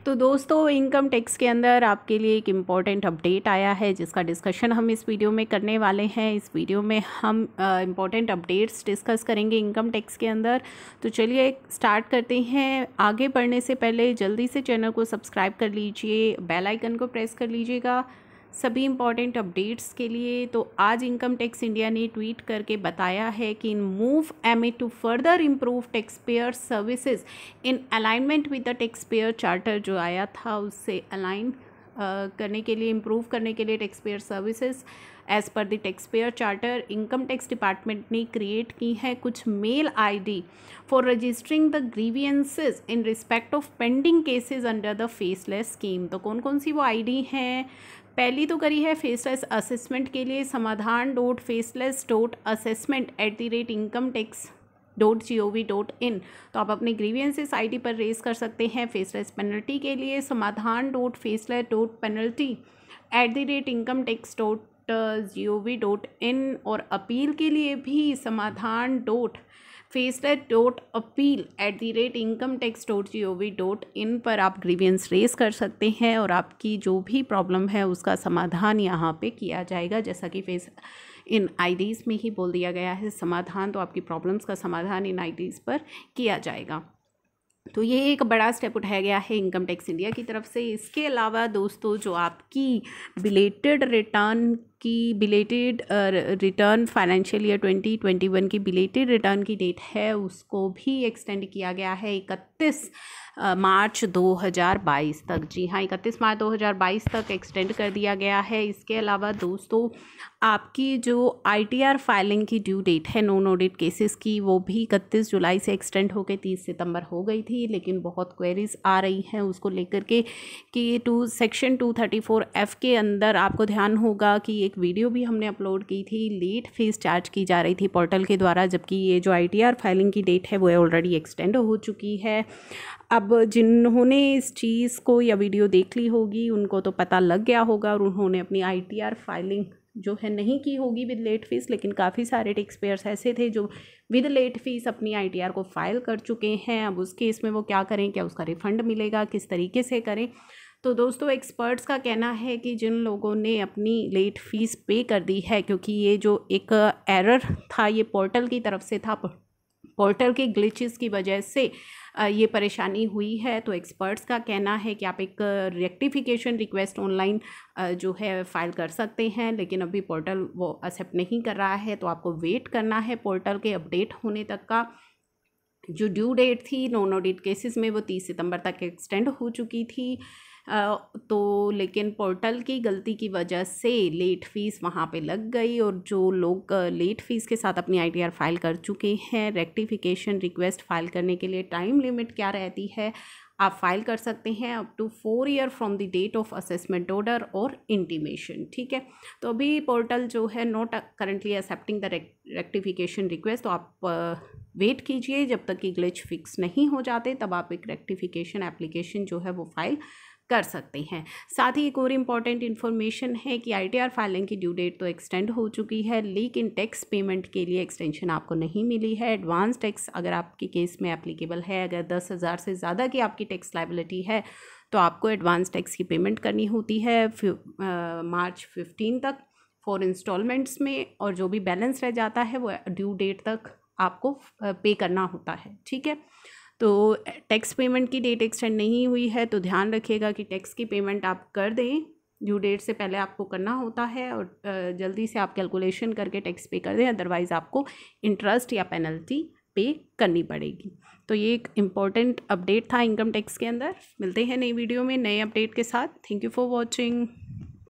तो दोस्तों income tax के अंदर आपके लिए एक इम्पॉर्टेंट अपडेट आया है जिसका डिस्कशन हम इस वीडियो में करने वाले हैं। इस वीडियो में हम इम्पॉर्टेंट अपडेट्स डिस्कस करेंगे इनकम टैक्स के अंदर। तो चलिए स्टार्ट करते हैं। आगे बढ़ने से पहले जल्दी से चैनल को सब्सक्राइब कर लीजिए, बेल आइकन को प्रेस कर लीजिएगा सभी इम्पॉर्टेंट अपडेट्स के लिए। तो आज इनकम टैक्स इंडिया ने ट्वीट करके बताया है कि इन मूव एमए to further improve tax payer services in alignment with the tax payer charter जो आया था उससे अलाइन करने के लिए, इम्प्रूव करने के लिए tax pair services as per the tax payer charter income tax department ने क्रिएट की है कुछ mail ID for registering the grievances in respect of pending cases under the faceless scheme. तो कौन कौन सी वो आईडी हैं? पहली तो करी है फेसलेस असेसमेंट के लिए समाधान.faceless.assessment@incometax.gov.in। तो आप अपने ग्रीवियंसेस आईडी पर रेज कर सकते हैं। फेसलेस पेनल्टी के लिए समाधान.faceless.penalty@incometax.gov.in और अपील के लिए भी समाधान.faceless.appeal@incometax.gov.in पर आप ग्रीवियंस रेज कर सकते हैं और आपकी जो भी प्रॉब्लम है उसका समाधान यहाँ पे किया जाएगा। जैसा कि इन आईडीज़ में ही बोल दिया गया है समाधान, तो आपकी प्रॉब्लम्स का समाधान इन आईडीज़ पर किया जाएगा। तो ये एक बड़ा स्टेप उठाया गया है इनकम टैक्स इंडिया की तरफ से। इसके अलावा दोस्तों जो आपकी बिलेटेड रिटर्न फाइनेंशियल ईयर 2021 की बिलेटेड रिटर्न की डेट है उसको भी एक्सटेंड किया गया है 31 मार्च 2022 तक। जी हाँ, 31 मार्च 2022 तक एक्सटेंड कर दिया गया है। इसके अलावा दोस्तों आपकी जो ITR फाइलिंग की ड्यू डेट है नॉन ऑडिट केसेस की वो भी 31 जुलाई से एक्सटेंड होकर 30 सितंबर हो गई थी, लेकिन बहुत क्वेरीज आ रही हैं उसको लेकर के कि सेक्शन 234F के अंदर आपको ध्यान होगा कि एक वीडियो भी हमने अपलोड की थी, लेट फीस चार्ज की जा रही थी पोर्टल के द्वारा, जबकि ये जो ITR फाइलिंग की डेट है वो ऑलरेडी एक्सटेंड हो चुकी है। अब जिन्होंने इस चीज़ को या वीडियो देख ली होगी उनको तो पता लग गया होगा और उन्होंने अपनी ITR फाइलिंग जो है नहीं की होगी विद लेट फीस, लेकिन काफ़ी सारे टैक्स पेयर्स ऐसे थे जो विद लेट फीस अपनी ITR को फाइल कर चुके हैं। अब उस केस में वो क्या करें, क्या उसका रिफ़ंड मिलेगा, किस तरीके से करें? तो दोस्तों एक्सपर्ट्स का कहना है कि जिन लोगों ने अपनी लेट फीस पे कर दी है, क्योंकि ये जो एक एरर था ये पोर्टल की तरफ से था, पोर्टल के ग्लिचेस की वजह से ये परेशानी हुई है, तो एक्सपर्ट्स का कहना है कि आप एक रेक्टिफिकेशन रिक्वेस्ट ऑनलाइन जो है फाइल कर सकते हैं, लेकिन अभी पोर्टल वो एक्सेप्ट नहीं कर रहा है। तो आपको वेट करना है पोर्टल के अपडेट होने तक का। जो ड्यू डेट थी नॉन ऑडिट केसेस में वो 30 सितंबर तक एक्सटेंड हो चुकी थी, तो लेकिन पोर्टल की गलती की वजह से लेट फ़ीस वहाँ पे लग गई और जो लोग लेट फ़ीस के साथ अपनी ITR फाइल कर चुके हैं, रेक्टिफिकेशन रिक्वेस्ट फाइल करने के लिए टाइम लिमिट क्या रहती है, आप फाइल कर सकते हैं up to 4 year from the date of assessment order और इंटीमेशन। ठीक है, तो अभी पोर्टल जो है not currently accepting the rectification request, तो आप वेट कीजिए जब तक कि ग्लिच फिक्स नहीं हो जाते, तब आप एक रेक्टिफिकेशन एप्लीकेशन जो है वो फाइल कर सकते हैं। साथ ही एक और इम्पॉर्टेंट इन्फॉर्मेशन है कि ITR फाइलिंग की ड्यू डेट तो एक्सटेंड हो चुकी है, लेकिन टैक्स पेमेंट के लिए एक्सटेंशन आपको नहीं मिली है। एडवांस टैक्स अगर आपके केस में एप्लीकेबल है, अगर 10,000 से ज़्यादा की आपकी टैक्स लायबिलिटी है तो आपको एडवांस टैक्स की पेमेंट करनी होती है मार्च 15 तक 4 इंस्टॉलमेंट्स में, और जो भी बैलेंस रह जाता है वो ड्यू डेट तक आपको पे करना होता है। ठीक है, तो टैक्स पेमेंट की डेट एक्सटेंड नहीं हुई है तो ध्यान रखिएगा कि टैक्स की पेमेंट आप कर दें, ड्यू डेट से पहले आपको करना होता है और जल्दी से आप कैलकुलेशन करके टैक्स पे कर दें, अदरवाइज़ आपको इंटरेस्ट या पेनल्टी पे करनी पड़ेगी। तो ये एक इम्पॉर्टेंट अपडेट था इनकम टैक्स के अंदर। मिलते हैं नई वीडियो में नए अपडेट के साथ। Thank you for watching.